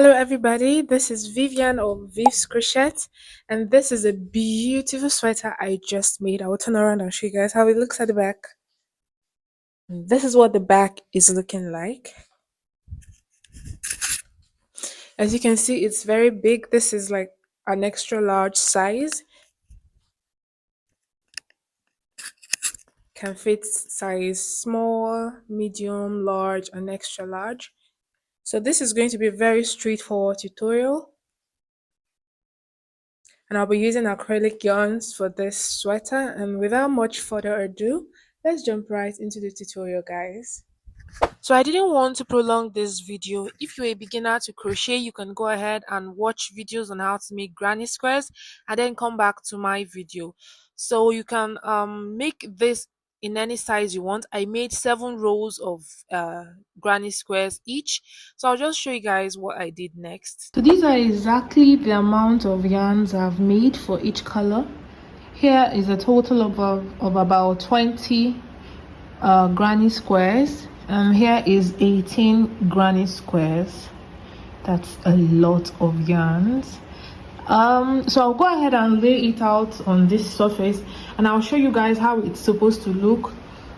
Hello, everybody. This is Vivian of Viv's Crochet, and this is a beautiful sweater I just made. I will turn around and show you guys how it looks at the back. This is what the back is looking like. As you can see, it's very big. This is like an extra large size. Can fit size small, medium, large, and extra large. So this is going to be a very straightforward tutorial. And I'll be using acrylic yarns for this sweater, and without much further ado, let's jump right into the tutorial, guys. So I didn't want to prolong this video. If you're a beginner to crochet, you can go ahead and watch videos on how to make granny squares and then come back to my video. So you can make this in any size you want. I made 7 rows of granny squares each, so I'll just show you guys what I did next. So these are exactly the amount of yarns I've made for each color. Here is a total of about 20 granny squares, and here is 18 granny squares. That's a lot of yarns. So I'll go ahead and lay it out on this surface, and I'll show you guys how it's supposed to look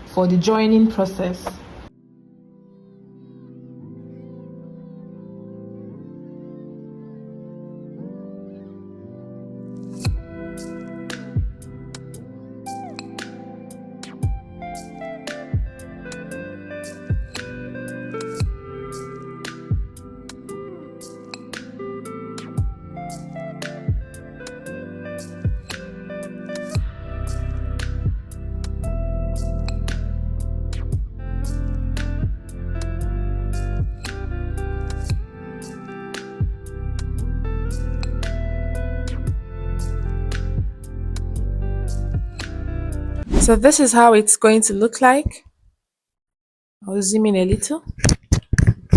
for the joining process. So this is how it's going to look like. I'll zoom in a little.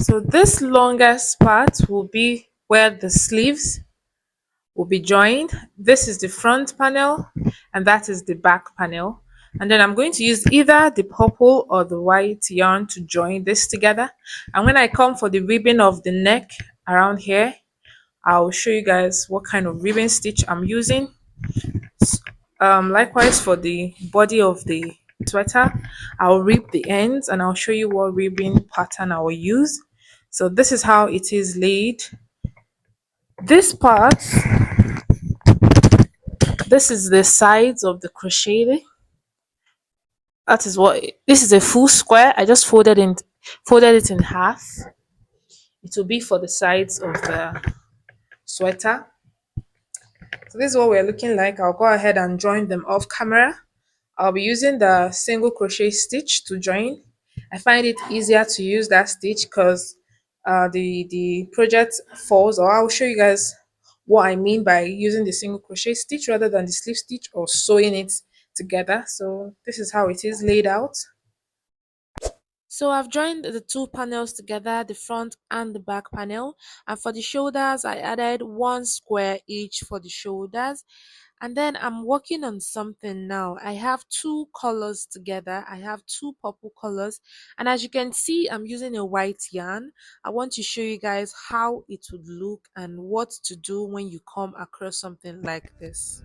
So this longest part will be where the sleeves will be joined. This is the front panel and that is the back panel. And then I'm going to use either the purple or the white yarn to join this together. And when I come for the ribbon of the neck around here, I'll show you guys what kind of ribbon stitch I'm using. Likewise for the body of the sweater, I'll rip the ends and I'll show you what ribbon pattern I will use. So this is how it is laid. This part, this is the sides of the crochet. That is what this is, a full square. I just folded it in half. It will be for the sides of the sweater. So this is what we're looking like. I'll go ahead and join them off camera. I'll be using the single crochet stitch to join. I find it easier to use that stitch because the project falls, or I'll show you guys what I mean by using the single crochet stitch rather than the slip stitch or sewing it together. So this is how it is laid out. So I've joined the two panels together, the front and the back panel. And for the shoulders, I added 1 square each for the shoulders. And then I'm working on something now. I have 2 colors together. I have 2 purple colors. And as you can see, I'm using a white yarn. I want to show you guys how it would look and what to do when you come across something like this.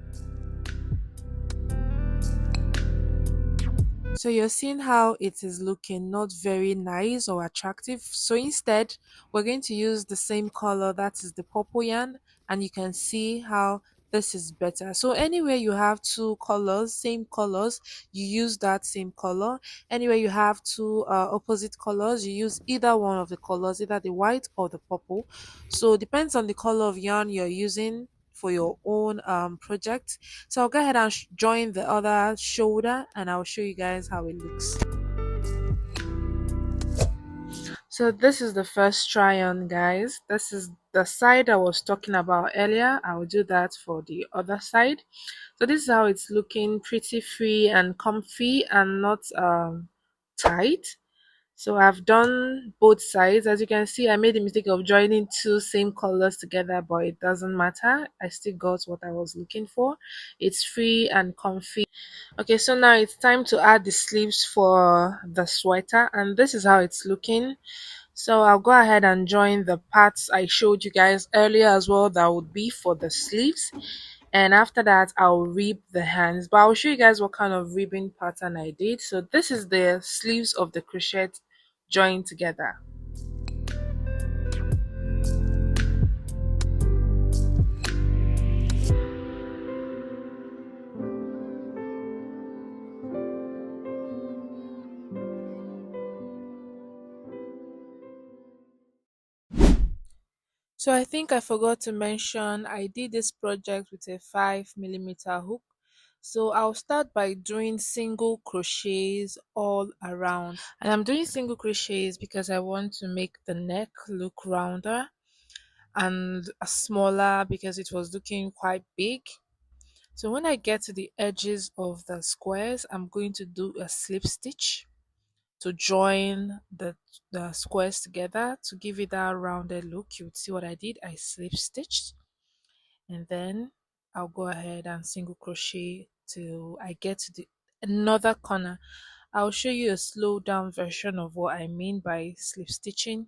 So you're seeing how it is looking not very nice or attractive. So instead, we're going to use the same color, that is the purple yarn, and you can see how this is better. So anywhere you have 2 colors, same colors, you use that same color. Anywhere you have 2 opposite colors, you use either one of the colors, either the white or the purple. So it depends on the color of yarn you're using for your own project. So I'll go ahead and join the other shoulder and I'll show you guys how it looks. So this is the first try on, guys. This is the side I was talking about earlier. I will do that for the other side. So this is how it's looking, pretty free and comfy and not tight. So I've done both sides. As you can see, I made the mistake of joining 2 same colors together, but it doesn't matter. I still got what I was looking for. It's free and comfy. Okay, so now it's time to add the sleeves for the sweater, and this is how it's looking. So I'll go ahead and join the parts I showed you guys earlier as well. That would be for the sleeves. And after that, I'll rib the hands. But I'll show you guys what kind of ribbing pattern I did. So this is the sleeves of the crochet joined together. So I think I forgot to mention I did this project with a 5 millimeter hook. So I'll start by doing single crochets all around. And I'm doing single crochets because I want to make the neck look rounder and smaller because it was looking quite big. So when I get to the edges of the squares, I'm going to do a slip stitch to join the squares together to give it that rounded look. You would see what I did. I slip stitched, and then I'll go ahead and single crochet till I get to the another corner. I'll show you a slow down version of what I mean by slip stitching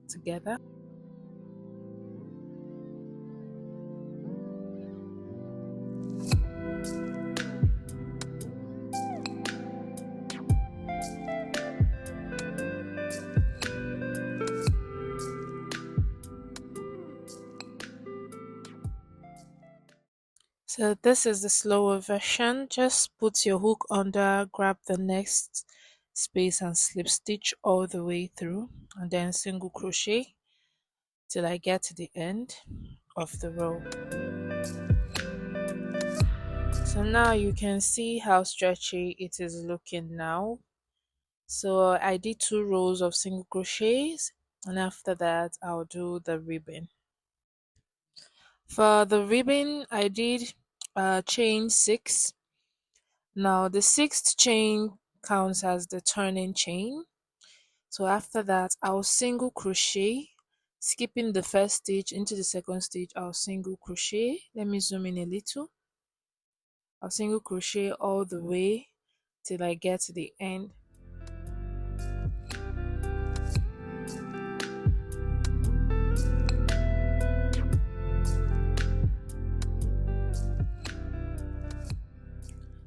together. So this is the slower version. Just put your hook under, grab the next space and slip stitch all the way through, and then single crochet till I get to the end of the row. So now you can see how stretchy it is looking now. So I did 2 rows of single crochets, and after that I'll do the ribbon. For the ribbon I did chain 6. Now the sixth chain counts as the turning chain. So after that I'll single crochet, skipping the first stitch into the second stitch. I'll single crochet. Let me zoom in a little. I'll single crochet all the way till I get to the end.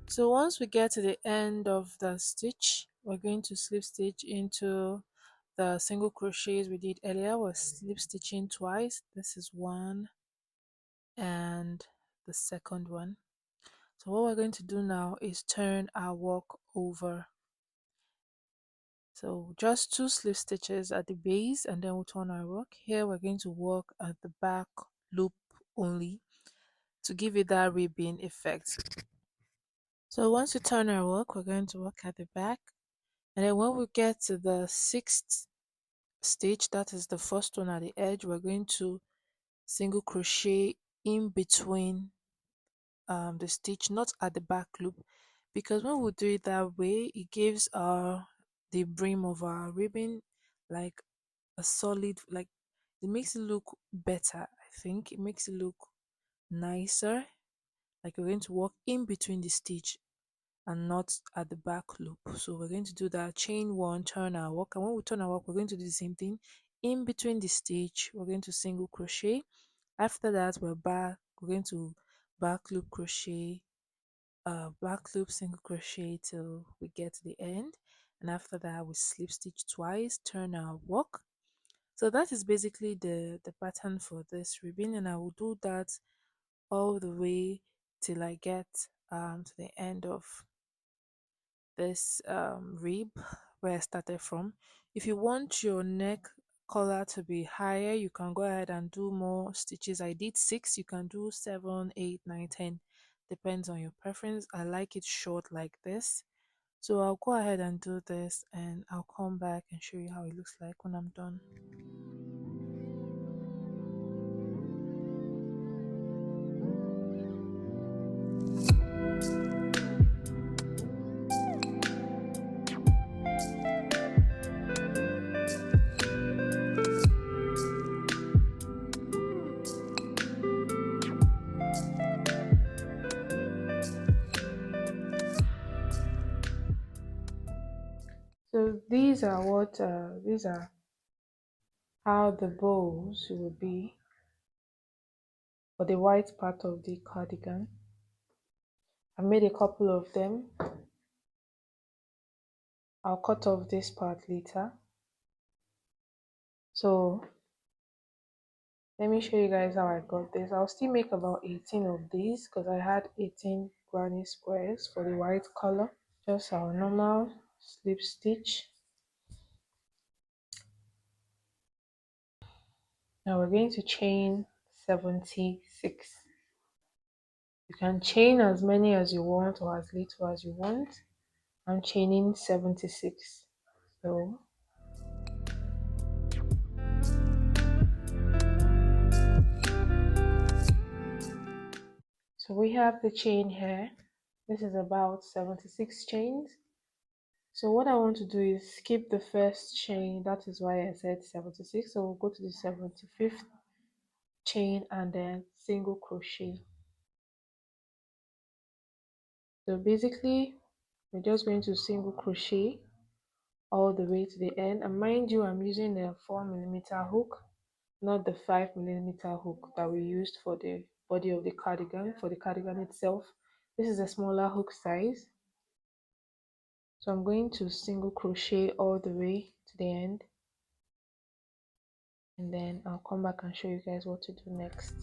So once we get to the end of the stitch, we're going to slip stitch into the single crochets we did earlier. We're slip stitching twice. This is one and the second one. So what we're going to do now is turn our work over. So just 2 slip stitches at the base and then we'll turn our work. Here we're going to work at the back loop only to give it that ribbon effect. So once we turn our work, we're going to work at the back. And then when we get to the 6th stitch, that is the first one at the edge, we're going to single crochet in between the stitch, not at the back loop, because when we do it that way it gives the brim of our ribbon like a solid, like it makes it look better. I think it makes it look nicer, like we're going to work in between the stitch and not at the back loop. So we're going to do that. Chain 1, turn our work, and when we turn our work we're going to do the same thing. In between the stitch we're going to single crochet. After that we're going to back loop crochet, back loop single crochet till we get to the end, and after that we slip stitch twice, turn our work. So that is basically the pattern for this ribbon, and I will do that all the way till I get to the end of this rib where I started from. If you want your neck collar to be higher, you can go ahead and do more stitches. I did 6, you can do 7, 8, 9, 10, depends on your preference. I like it short like this, so I'll go ahead and do this and I'll come back and show you how it looks like when I'm done. So these are how the bows will be for the white part of the cardigan. I made a couple of them. I'll cut off this part later. So let me show you guys how I got this. I'll still make about 18 of these because I had 18 granny squares for the white color. Just our normal slip stitch. Now we're going to chain 76. You can chain as many as you want or as little as you want. I'm chaining 76. So we have the chain here. This is about 76 chains. So what I want to do is skip the first chain. That is why I said 76. So we'll go to the 75th chain and then single crochet. So basically we're just going to single crochet all the way to the end, and mind you, I'm using a 4mm hook, not the 5mm hook that we used for the body of the cardigan. For the cardigan itself, this is a smaller hook size. So I'm going to single crochet all the way to the end, and then I'll come back and show you guys what to do next.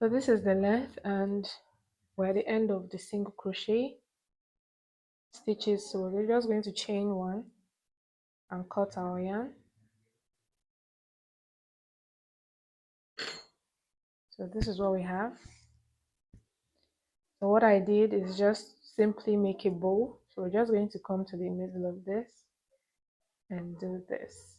So this is the length, and we're at the end of the single crochet stitches. So we're just going to chain one and cut our yarn. So this is what we have. So what I did is just simply make a bow. So we're just going to come to the middle of this and do this.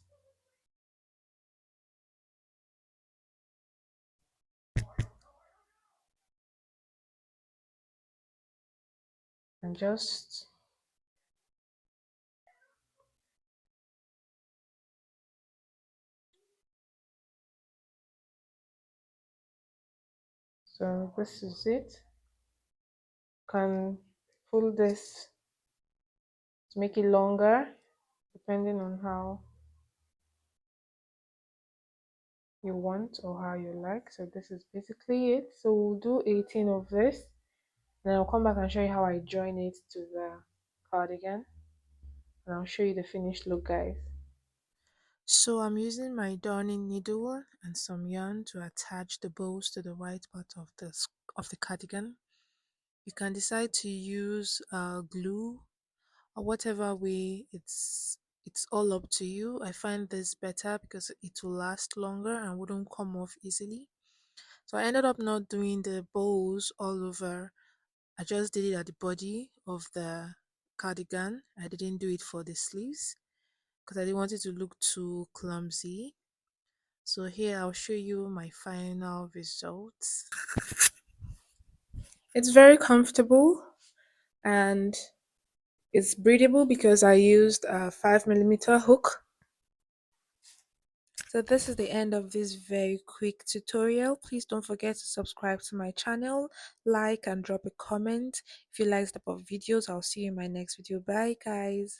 And just so this is it. You can pull this to make it longer depending on how you want or how you like. So this is basically it. So we'll do 18 of this, then I'll come back and show you how I join it to the cardigan, and I'll show you the finished look, guys. So I'm using my darning needle and some yarn to attach the bows to the white part of the cardigan. You can decide to use glue or whatever way. It's all up to you. I find this better because it will last longer and wouldn't come off easily. So I ended up not doing the bows all over. I just did it at the body of the cardigan. I didn't do it for the sleeves because I didn't want it to look too clumsy. So here I'll show you my final results. It's very comfortable and it's breathable because I used a 5mm hook. So this is the end of this very quick tutorial. Please don't forget to subscribe to my channel, like and drop a comment if you like this type of videos. I'll see you in my next video. Bye guys.